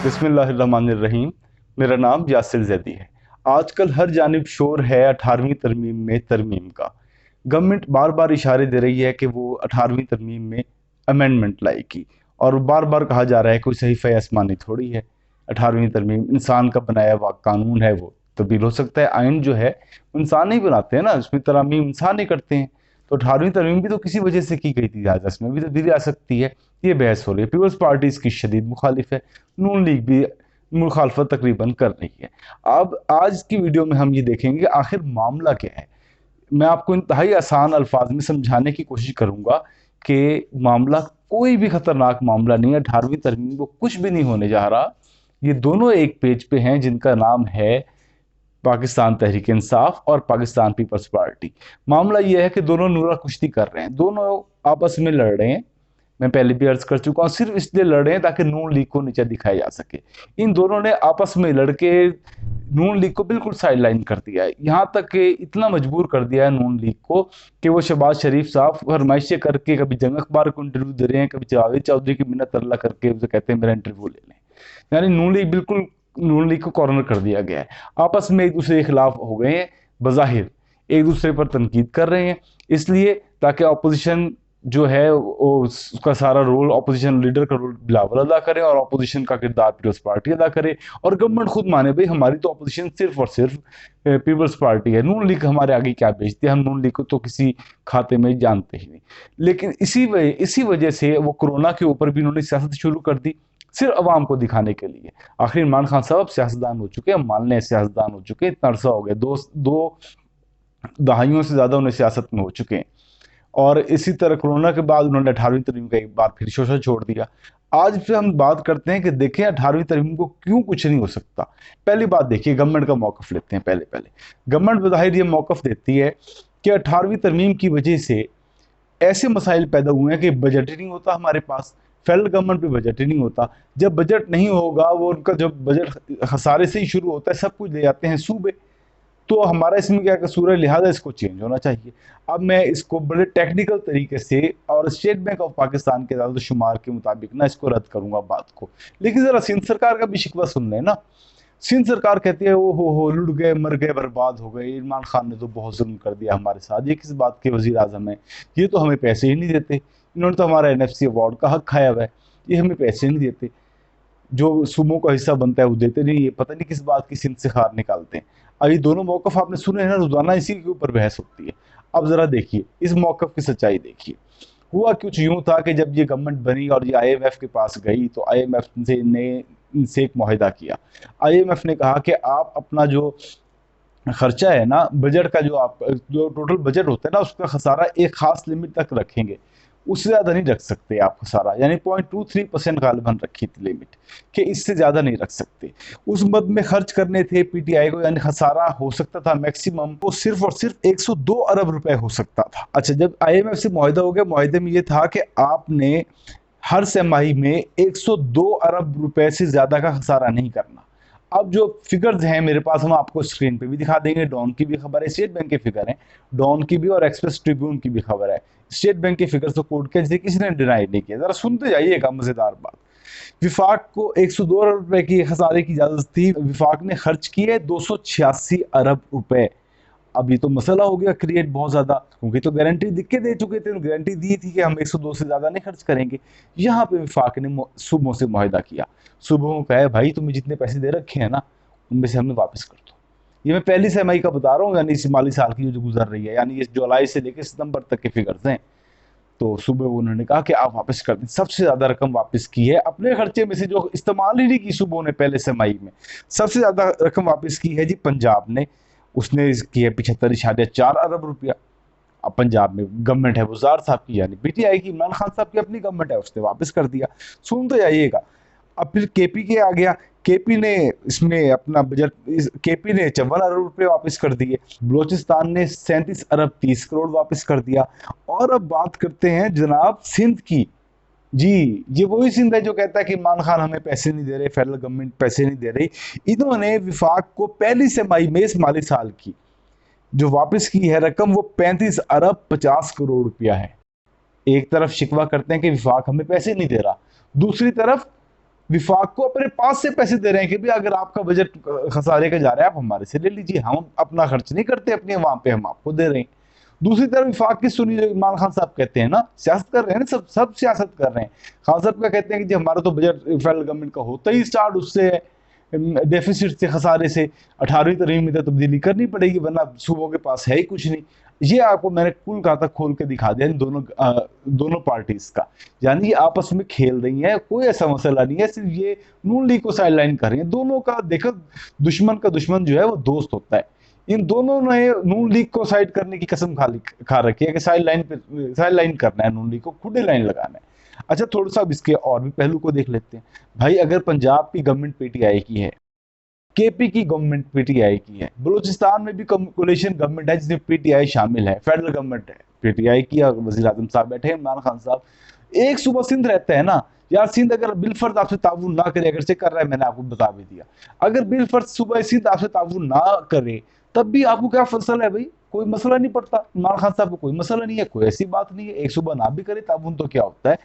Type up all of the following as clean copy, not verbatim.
बिस्मिल्लाहिर्रहमानिर्रहीम। मेरा नाम यासिर जैदी है। आजकल हर जानिब शोर है 18वीं तरमीम में तरमीम का। गवर्नमेंट बार बार इशारे दे रही है कि वो 18वीं तरमीम में अमेंडमेंट लाएगी, और बार बार कहा जा रहा है कोई सहीफ़ा आसमानी थोड़ी है। 18वीं तरमीम इंसान का बनाया हुआ कानून है, वो तब्दील हो सकता है। आइन जो है इंसान ही बनाते हैं ना, उसमें तरामीम इंसान ही करते हैं। तो 18वीं तरमीम भी तो किसी वजह से की गई थी, लिहाजा इसमें भी तब्दीली आ सकती है। ये बहस हो रही है। पीपल्स पार्टी इसकी शदीद मुखालिफ है, नून लीग भी मुखालफत तकरीबन कर रही है। अब आज की वीडियो में हम ये देखेंगे आखिर मामला क्या है। मैं आपको इंतहाई आसान अल्फाज में समझाने की कोशिश करूंगा कि मामला कोई भी खतरनाक मामला नहीं है। 18वीं तरमीम को कुछ भी नहीं होने जा रहा। ये दोनों एक पेज पे हैं, जिनका नाम है पाकिस्तान तहरीक इंसाफ और पाकिस्तान पीपल्स पार्टी। मामला यह है कि दोनों नूरा कुश्ती कर रहे हैं, दोनों आपस में लड़ रहे हैं। मैं पहले भी अर्ज कर चुका हूं, सिर्फ इसलिए लड़ रहे हैं ताकि नून लीग को नीचे दिखाया जा सके। इन दोनों ने आपस में लड़के नून लीग को बिल्कुल साइडलाइन कर दिया है। यहाँ तक कि इतना मजबूर कर दिया है नून लीग को कि वो शहबाज शरीफ साहब फरमाइशें करके कभी जंग अखबार को इंटरव्यू दे रहे हैं, कभी जावेद चौधरी की मिन्नत अल्लाह करके उसे कहते हैं मेरा इंटरव्यू ले लें। यानी नून लीग को कॉर्नर कर दिया गया है। आपस में एक दूसरे के खिलाफ हो गए हैं, बज़ाहिर एक दूसरे पर तनकीद कर रहे हैं, इसलिए ताकि अपोजिशन जो है वो उसका सारा रोल, अपोजिशन लीडर का रोल बिलावल अदा करे और अपोजिशन का किरदार पीपल्स पार्टी अदा करे। और गवर्नमेंट खुद माने भाई हमारी तो अपोजिशन सिर्फ और सिर्फ पीपल्स पार्टी है, नून लीग हमारे आगे क्या बेचती है, हम नून लीग को तो किसी खाते में जानते ही नहीं। लेकिन इसी वजह से वो कोरोना के ऊपर भी उन्होंने सियासत शुरू कर दी, सिर्फ अवाम को दिखाने के लिए। आखिर इमरान खान साहब सियासतदान हो चुके हैं, मान लें सियासतदान हो चुके हैं, इतना अरसा हो गया, दो दहाइयों से ज्यादा उन्हें सियासत में हो चुके हैं। और इसी तरह कोरोना के बाद उन्होंने 18वीं तरमीम का एक बार फिर शोषण छोड़ दिया। आज फिर हम बात करते हैं कि देखें 18वीं तरमीम को क्यों कुछ नहीं हो सकता। पहली बात देखिए, गवर्नमेंट का मौकफ लेते हैं। पहले गवर्नमेंट बज़ाहिर ये मौकफ देती है कि 18वीं तरमीम की वजह से ऐसे मसाइल पैदा हुए हैं कि बजट ही नहीं होता हमारे पास। फेडरल गवर्नमेंट पे बजट ही नहीं होता। जब बजट नहीं होगा, वो उनका जब बजट खसारे से ही शुरू होता है, सब कुछ ले जाते हैं सूबे। तो हमारा इसमें क्या कसूर है, लिहाजा इसको चेंज होना चाहिए। अब मैं इसको बड़े टेक्निकल तरीके से और स्टेट बैंक ऑफ पाकिस्तान के इदाद शुमार के मुताबिक ना इसको रद्द करूंगा बात को। लेकिन जरा सिंध सरकार का भी शिकवा सुन लें ना। सिंध सरकार कहती है वो हो लुट गए, मर गए, बर्बाद हो गए, इमरान खान ने तो बहुत जुल्म कर दिया हमारे साथ। ये किस बात के वजीर आजम है, ये तो हमें पैसे ही नहीं देते, इन्होंने तो हमारा NFC अवार्ड का हक खाया हुआ है, ये हमें पैसे नहीं देते, जो सूबों का हिस्सा बनता है वो देते नहीं, ये पता नहीं किस बात की सिंध से खार निकालते हैं। अब ये दोनों मौकफ आपने सुने हैं ना, रोजाना इसी के ऊपर बहस होती है। अब जरा देखिए इस मौकफ की सच्चाई देखिए। हुआ कुछ यूं था कि जब ये गवर्नमेंट बनी और ये IMF के पास गई, तो IMF से ने इनसे एक मुआहिदा किया। IMF ने कहा कि आप अपना जो खर्चा है ना, बजट का जो टोटल बजट होता है ना, उसका खसारा एक खास लिमिट तक रखेंगे, उससे ज़्यादा नहीं रख सकते आप खसारा। यानी 0.23% गालिबन रखी थी लिमिट, कि इससे ज़्यादा नहीं रख सकते। उस मद में खर्च करने थे PTI को, यानी खसारा हो सकता था मैक्सिमम वो सिर्फ और सिर्फ 102 अरब रुपए हो सकता था। अच्छा, जब IMF से मुआहिदा हो गया, मुआहिदे में ये था कि आपने हर छमाही में 102 अरब रुपए से ज़्यादा का खसारा नहीं करना। अब जो फिगर्स हैं मेरे पास, हम आपको स्क्रीन पे भी दिखा देंगे। डॉन की भी खबर है, स्टेट बैंक के फिगर हैं, डॉन की भी और एक्सप्रेस ट्रिब्यून की भी खबर है। स्टेट बैंक के फिगर तो कोर्ट के जैसे किसी ने डिनाई नहीं किया। जरा सुनते जाइएगा, मजेदार बात। विफाक को 102 अरब रुपए की खसारे की इजाजत थी, विफाक ने खर्च किए 286 अरब रुपए। अब ये तो मसला हो गया क्रिएट बहुत ज्यादा, क्योंकि तो गारंटी दिख के दे चुके थे, गारंटी दी थी कि हम 102 से ज्यादा नहीं खर्च करेंगे। यहाँ पे विफाक ने सूबों से मुआहिदा किया। सूबों को कहा भाई तुम्हें जितने पैसे दे रखे हैं ना, उनमें से हमें वापस कर दो। ये मैं पहली छमाही का बता रहा हूँ, यानी इस माली साल की जो गुजर रही है, यानी ये जुलाई से लेकर सितंबर तक के फिगर्स हैं। तो सुबह उन्होंने कहा कि आप वापस कर दें। सबसे ज्यादा रकम वापस की है अपने खर्चे में से, जो इस्तेमाल ही नहीं की सुबह ने पहले छमाही में। सबसे ज्यादा रकम वापस की है जी पंजाब ने, उसने की है 75.4 अरब रुपया। अब पंजाब में गवर्नमेंट है वो जार साहब की, यानी PTI की, इमरान खान साहब की अपनी गवर्नमेंट है, उसने वापस कर दिया। सुन तो जाइएगा। अब फिर KP के आ गया। KP ने इसमें अपना बजट, KP ने 54 अरब रुपए वापस कर दिए। बलोचिस्तान ने 37 अरब 30 करोड़ वापस कर दिया। और अब बात करते हैं जनाब सिंध की। जी, ये वही सिंध है जो कहता है कि इमरान खान हमें पैसे नहीं दे रहे, फेडरल गवर्नमेंट पैसे नहीं दे रही। इन्होंने विफाक को पहली छमाही में इस माली साल की जो वापस की है रकम, वो 35 अरब 50 करोड़ रुपया है। एक तरफ शिकवा करते हैं कि विफाक हमें पैसे नहीं दे रहा, दूसरी तरफ विफाक को अपने पास से पैसे दे रहे हैं कि भाई अगर आपका बजट खसारे का जा रहा है आप हमारे से ले लीजिए, हम अपना खर्च नहीं करते अपने, वहां पे हम आपको दे रहे हैं। दूसरी तरफ विफाक की सुनी, इमरान खान साहब कहते हैं ना, सियासत कर रहे हैं ना, सब सब सियासत कर रहे हैं। खान साहब क्या कहते हैं कि जी हमारा तो बजट फेडरल गवर्नमेंट का होता ही स्टार्ट उससे डेफिसिट से, खसारे से, 18वीं तरमीम में तो तब्दीली करनी पड़ेगी वरना सूबों के पास है ही कुछ नहीं। ये आपको मैंने कुल खाता खोल के दिखा दिया इन दोनों पार्टीज का, यानी ये आपस में खेल रही है, कोई ऐसा मसला नहीं है, सिर्फ ये नून लीग को साइडलाइन कर रही है। दोनों का देखो, दुश्मन का दुश्मन जो है वो दोस्त होता है। इन दोनों ने नून लीग को साइड करने की कसम खा रखी है कि साइड लाइन करना है, नून लीग को खुद लाइन लगाना है। अच्छा, थोड़ा सा अब इसके और भी पहलू को देख लेते हैं। भाई अगर पंजाब की गवर्नमेंट पीटीआई की है, केपी की गवर्नमेंट पीटीआई की है, बलूचिस्तान में भी कोलिशन गवर्नमेंट है जिसमें पीटीआई शामिल है, फेडरल गवर्नमेंट है पीटीआई की, वजीर आजम साहब बैठे हैं इमरान खान साहब। एक सूबा सिंध रहता है ना यार, सिंध अगर बिलफर्ज आपसे ताउन ना करे, अगर से कर रहा है, मैंने आपको बता भी दिया, अगर बिलफर्ज सूबा सिंध आपसे ताउन ना करे तब भी आपको क्या फसल है भाई, कोई मसला नहीं पड़ता। इमरान खान साहब को कोई मसला नहीं है, कोई ऐसी बात नहीं है। एक सूबा ना भी करे ताउन तो क्या होता है,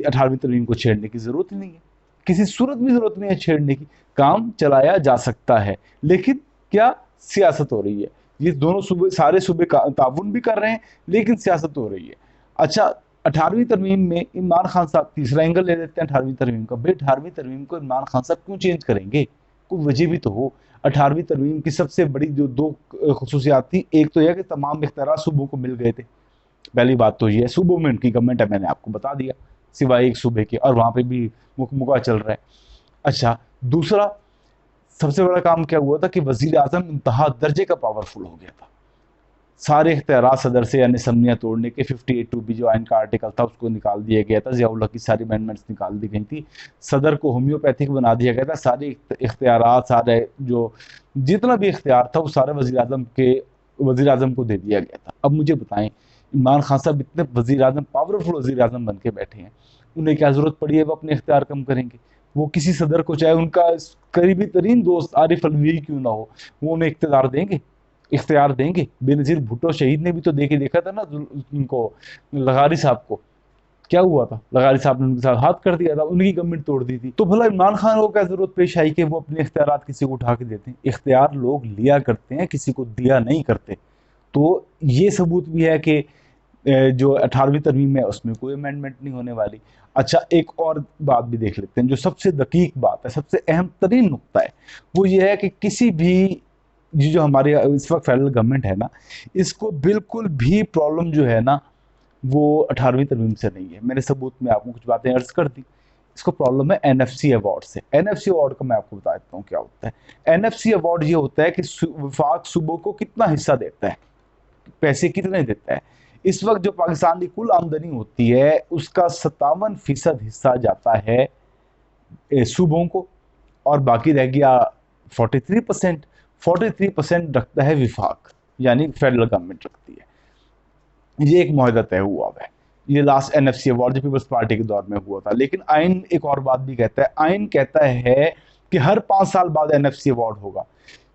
18वीं तरमीम को छेड़ने की जरूरत ही नहीं है, किसी सूरत में जरूरत नहीं है छेड़ने की, काम चलाया जा सकता है। लेकिन क्या सियासत हो रही है, ये दोनों सूबे, सारे सूबे ताउन भी कर रहे हैं लेकिन सियासत हो रही है। अच्छा, 18वीं तरमीम में इमरान खान साहब तीसरा एंगल ले लेते हैं 18वीं तरमीम का। भाई 18वीं तरमीम को इमरान खान साहब क्यों चेंज करेंगे, कोई वजह भी तो हो। 18वीं तरमीम की सबसे बड़ी जो दो खसूसियात थी, एक तो यह कि तमाम इख्तियारात सूबों को मिल गए थे, पहली बात तो ये है, सूबों में उनकी गवर्नमेंट है, मैंने आपको बता दिया, सिवाय एक सूबे के, और वहां पे भी मुका चल रहा है। अच्छा, दूसरा सबसे बड़ा काम क्या हुआ था कि वजीर आजम इंतहा दर्जे का पावरफुल हो गया था। सारे इख्तियारात सदर से यानी असम्बलियाँ तोड़ने के, 58(2) जो आइन का आर्टिकल था उसको निकाल दिया गया था, ज़ियाउल्लाह की सारी अमेंडमेंट्स निकाल दी गई थी, सदर को होम्योपैथिक बना दिया गया था, सारे इख्तियारात, सारे जो जितना भी इख्तियार था वो सारे वजीर आजम को दे दिया गया था। अब मुझे बताएं, इमरान खान साहब इतने वजीर आजम, पावरफुल वजीर आजम बन के बैठे हैं, उन्हें क्या जरूरत पड़ी है वो अपने इख्तियार कम करेंगे। वो किसी सदर को, चाहे उनका करीबी तरीन दोस्त आरिफ अलवी क्यों ना हो, वो उन्हें इख्तियार देंगे। बेनज़ीर भुट्टो शहीद ने भी तो देखे देखा था ना उनको, लगारी साहब को क्या हुआ था, लगारी साहब ने उनके साथ हाथ कर दिया था, उनकी गवर्नमेंट तोड़ दी थी। तो भला इमरान खान को क्या जरूरत पेश आई कि वो अपने इख्तियार किसी को उठा के देते हैं। इख्तियार लोग लिया करते हैं, किसी को दिया नहीं करते। तो ये सबूत भी है कि जो 18वीं तरमीम है उसमें कोई अमेंडमेंट नहीं होने वाली। अच्छा, एक और बात भी देख लेते हैं, जो सबसे दकीक बात है, सबसे अहम तरीन नुकता है, वो ये है कि किसी भी जो हमारे इस वक्त फेडरल गवर्नमेंट है ना, इसको बिल्कुल भी प्रॉब्लम जो है ना वो 18वीं तरमीम से नहीं है। मैंने सबूत में आपको कुछ बातें अर्ज कर दी। इसको प्रॉब्लम है एनएफसी अवार्ड से। एनएफसी अवार्ड का मैं आपको बता देता हूँ क्या होता है। एनएफसी अवार्ड ये होता है कि वफाक सूबों को कितना हिस्सा देता है, पैसे कितने देता है। इस वक्त जो पाकिस्तान की कुल आमदनी होती है उसका 57% हिस्सा जाता है सूबों को, और बाकी रह गया 43%। 43% रखता है विफाक, यानी फेडरल गवर्नमेंट रखती है। ये एक मुआहदा तय हुआ है, ये लास्ट एनएफसी अवार्ड जो पीपल्स पार्टी के दौर में हुआ था। लेकिन आइन एक और बात भी कहता है, आइन कहता है कि हर 5 साल बाद एनएफसी अवार्ड होगा।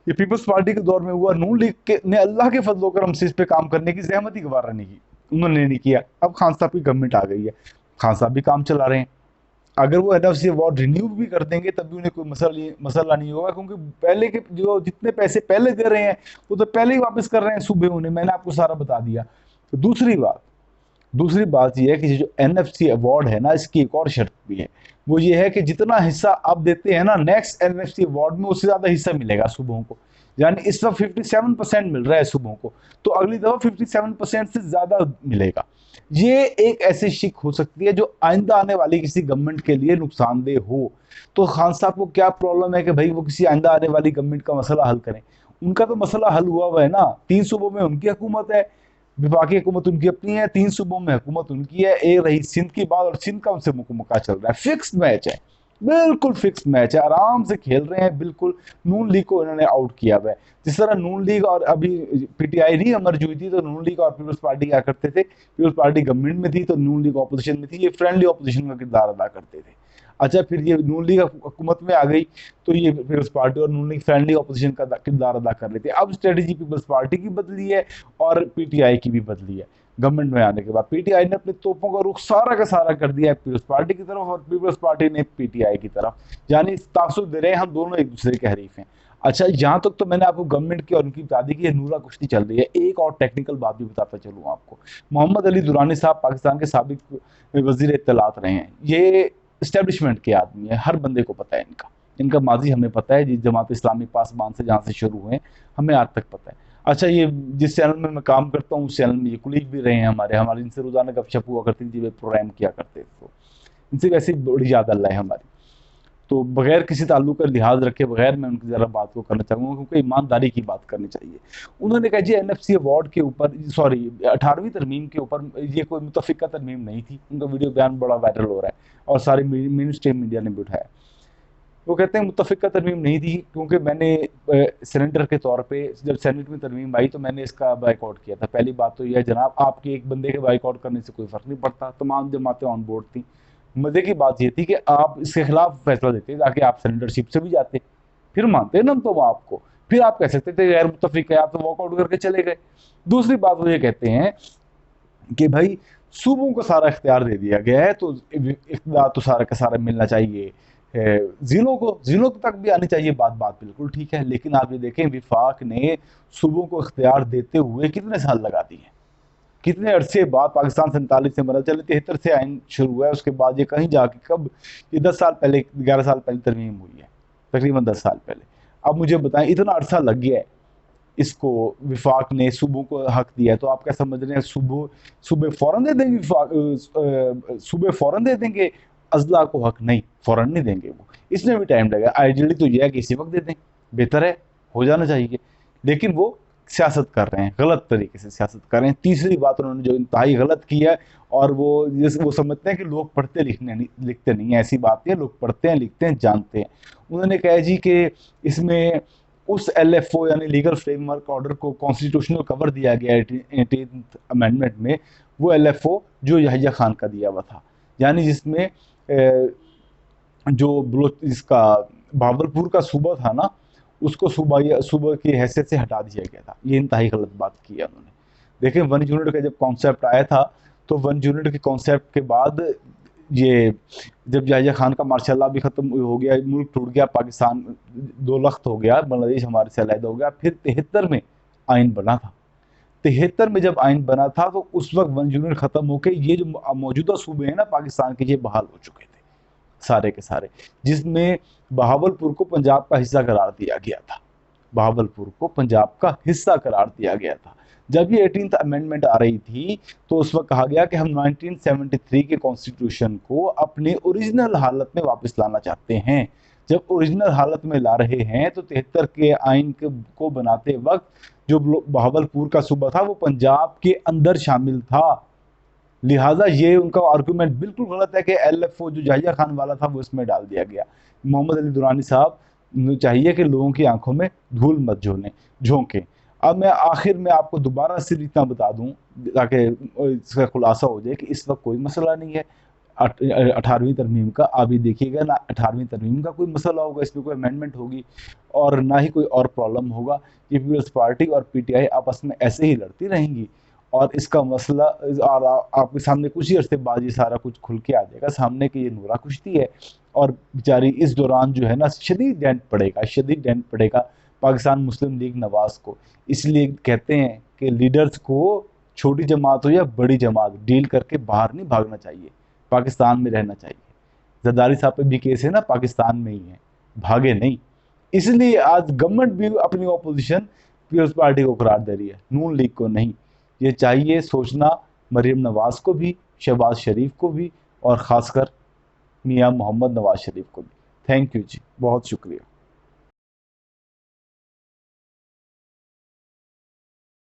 ये पीपल्स पार्टी के दौर में हुआ, नून लीग ने अल्लाह के फजलो करम से इस पे काम करने की जहमत ही गवारा नहीं की, उन्होंने नहीं किया। अब खान साहब की गवर्नमेंट आ गई है, खान साहब भी काम चला रहे हैं। अगर वो एनएफसी अवार्ड रिन्यू भी कर देंगे तब भी उन्हें कोई मसला नहीं होगा, क्योंकि पहले के जो जितने पैसे पहले दे रहे हैं वो तो पहले ही वापस कर रहे हैं सूबे उन्हें, मैंने आपको सारा बता दिया। तो दूसरी बात यह है कि जो एनएफसी अवार्ड है ना, इसकी एक और शर्त भी है, वो ये है कि जितना हिस्सा आप देते हैं ना नेक्स्ट एनएफसी अवार्ड में, उससे ज्यादा हिस्सा मिलेगा सूबों को। यानी इस वक्त 57% मिल रहा है सूबों को, तो अगली दफा 57% से ज्यादा मिलेगा। ये एक ऐसी शिक हो सकती है जो आइंदा आने वाली किसी गवर्नमेंट के लिए नुकसानदेह हो। तो खान साहब को क्या प्रॉब्लम है कि भाई वो किसी आइंदा आने वाली गवर्नमेंट का मसला हल करें। उनका तो मसला हल हुआ है ना, 3 सूबों में उनकी हुकूमत है, विफाकी हुकूमत उनकी अपनी है, 3 सूबों में हुकूमत उनकी है। एक रही सिंध की बात, और सिंध का उनसे मुका चल रहा है। फिक्स्ड मैच है, बिल्कुल फिक्स्ड मैच है, आराम से खेल रहे हैं बिल्कुल। नून लीग को इन्होंने आउट किया हुआ है। जिस तरह नून लीग और अभी पीटीआई नहीं अमर्ज हुई थी, तो नून लीग और पीपल्स पार्टी क्या करते थे, पीपल्स पार्टी गवर्नमेंट में थी तो नून लीग ऑपोजिशन में थी, ये फ्रेंडली ऑपोजिशन का किरदार अदा करते थे। अच्छा, फिर ये नून लीग हुकूमत में आ गई तो ये पीपल्स पार्टी और नून लीग फ्रेंडली ऑपोजिशन का किरदार अदा कर लेते हैं। अब स्ट्रेटेजी पीपल्स पार्टी की बदली है और पीटीआई की भी बदली है। गवर्नमेंट में आने के बाद पीटीआई ने अपने तोपों का रुख सारा का सारा कर दिया है पीपल्स पार्टी की तरफ, और पीपल्स पार्टी ने पीटीआई की तरफ, यानी तासुब दे रहे हैं हम दोनों एक दूसरे के हरीफ हैं। अच्छा, यहाँ तक तो मैंने आपको गवर्नमेंट की और उनकी बता दी कि ये नूरा कुश्ती चल रही है। एक और टेक्निकल बात भी बताता चलूँ आपको। मोहम्मद अली दुरानी साहब पाकिस्तान के साबिक वजीर इत्तलात रहे हैं। ये इस्टेब्लिशमेंट के आदमी है, हर बंदे को पता है इनका। इनका माजी हमें पता है, जमात इस्लामी पासबान से जहाँ से शुरू हुए हमें आज तक पता है। अच्छा, ये जिस चैनल में मैं काम करता हूँ उस चैनल में ये कुलीग भी रहे हैं हमारे इनसे रोजाना गपशप हुआ करती थी, प्रोग्राम किया करते थे, तो इनसे वैसे बड़ी याद अल्लाह है हमारी। तो बगैर किसी ताल्लुक का लिहाज रखे बगैर मैं उनकी ज़रा बात को करना चाहूँगा, क्योंकि ईमानदारी की बात करनी चाहिए। उन्होंने कहा जी एनएफसी अवार्ड के ऊपर, सॉरी 18वीं तरमीम के ऊपर, ये कोई मुतफ़िका तरमीम नहीं थी। उनका वीडियो बयान बड़ा वायरल हो रहा है और सारे मेन स्ट्रीम मीडिया ने भी उठाया। वो कहते हैं मुतफ़िका तरमीम नहीं थी, क्योंकि मैंने सेनेटर के तौर पे जब सेनेट में तरमीम आई तो मैंने इसका बाइकआउट किया था। पहली बात तो यह है जनाब, आपके एक बंदे के बाइकआउट करने से कोई फ़र्क नहीं पड़ता, तमाम जमातें ऑन बोर्ड थी। मजे की बात ये थी कि आप इसके खिलाफ फैसला देते ताकि आप सेनेटरशिप से भी जाते, फिर मानते ना तो आपको, फिर आप कह सकते थे गैर मुतफ़िक है, आप तो वॉकआउट करके चले गए। दूसरी बात वो ये कहते हैं कि भाई सूबों को सारा इख्तियार दे दिया गया है, तो इख्तियार तो सारा का सारा मिलना चाहिए ज़िलों तक भी आनी चाहिए। बात बिल्कुल ठीक है, लेकिन आप ये देखें विफाक ने सूबों को इख्तियार देते हुए कितने साल लगा दिए, कितने अरसे बाद पाकिस्तान 47 से बना, चले 73 से आइन शुरू हुआ है, उसके बाद ये कहीं जाके कब, ये 10 साल पहले 11 साल पहले तरमीम हुई है, तकरीबन 10 साल पहले। अब मुझे बताएं इतना अरसा लग गया है इसको, विफाक ने सूबों को हक दिया है, तो आप क्या समझ रहे हैं सूबे फौरन दे देंगे, सूबे फौरन दे देंगे, अजला को हक नहीं, फौरन नहीं देंगे वो, इसमें भी टाइम लगेगा। आइडियली तो यह है कि इसी वक्त दे दें, बेहतर है, हो जाना चाहिए, लेकिन वो सियासत कर रहे हैं, गलत तरीके से सियासत कर रहे हैं। तीसरी बात उन्होंने जो इंतहाई गलत की है, और वो समझते हैं कि लोग पढ़ते लिखते नहीं है, ऐसी बात है, लोग पढ़ते हैं, लिखते हैं, जानते हैं। उन्होंने कहा जी कि इसमें उस LFO यानी लीगल फ्रेमवर्क ऑर्डर को कॉन्स्टिट्यूशनल कवर दिया गया 18th अमेंडमेंट में, वो LFO जो यहिया खान का दिया हुआ था, यानी जिसमें जो इसका भावलपुर का सूबा था ना, उसको सूबा की हैसियत से हटा दिया गया था। ये इंतहाई गलत बात की है उन्होंने। देखें 1 यूनिट का जब कॉन्सेप्ट आया था, तो 1 यूनिट के कॉन्सेप्ट के बाद ये जब यहिया खान का मार्शल भी ख़त्म हो गया, मुल्क टूट गया, पाकिस्तान 2 लख्त हो गया, बांग्लादेश हमारे से अलग हो गया, फिर 73 में आइन बना था। 73 में जब आइन बना था तो उस वक्त 1 यूनिट ख़त्म होकर ये जो मौजूदा सूबे हैं ना पाकिस्तान के, ये बहाल हो चुके थे सारे के सारे, जिसमें बहावलपुर को पंजाब का हिस्सा करार दिया गया था। बहावलपुर को पंजाब का हिस्सा करार दिया गया था। जब ये 18th अमेंडमेंट आ रही थी तो उस वक्त कहा गया कि हम 1973 के कॉन्स्टिट्यूशन को अपने ओरिजिनल हालत में वापस लाना चाहते हैं। जब ओरिजिनल हालत में ला रहे हैं तो 73 के आइन को बनाते वक्त जो बहावलपुर का सूबा था वो पंजाब के अंदर शामिल था। लिहाजा ये उनका आर्गूमेंट बिल्कुल गलत है कि LFO जो यहिया खान वाला था वो इसमें डाल दिया गया। मोहम्मद अली दुरानी साहब चाहिए कि लोगों की आंखों में धूल मत झोंकें। अब मैं आखिर में आपको दोबारा से इतना बता दूं ताकि इसका खुलासा हो जाए कि इस वक्त कोई मसला नहीं है 18वीं तरमीम का। आप ही देखिएगा ना 18वीं तरमीम का कोई मसला होगा, इसमें कोई अमेंडमेंट होगी और ना ही कोई और प्रॉब्लम होगा। ये पीपल्स पार्टी और PTI आपस में ऐसे ही लड़ती रहेंगी और इसका मसला और आपके सामने कुछ ही अरसे बाद ये सारा कुछ खुल के आ जाएगा सामने कि ये नूरा कुश्ती है। और बेचारी इस दौरान जो है ना शदीद डेंट पड़ेगा पाकिस्तान मुस्लिम लीग नवाज को। इसलिए कहते हैं कि लीडर्स को छोटी जमात हो या बड़ी जमात डील करके बाहर नहीं भागना चाहिए, पाकिस्तान में रहना चाहिए। जरदारी साहब पे भी केस है ना, पाकिस्तान में ही है, भागे नहीं। इसलिए आज गवर्नमेंट भी अपनी ऑपोजिशन पीपल्स पार्टी को करार दे रही है, नून लीग को नहीं। ये चाहिए सोचना मरीम नवाज को भी, शहबाज शरीफ को भी और ख़ासकर मियाँ मोहम्मद नवाज शरीफ को भी। थैंक यू जी, बहुत शुक्रिया।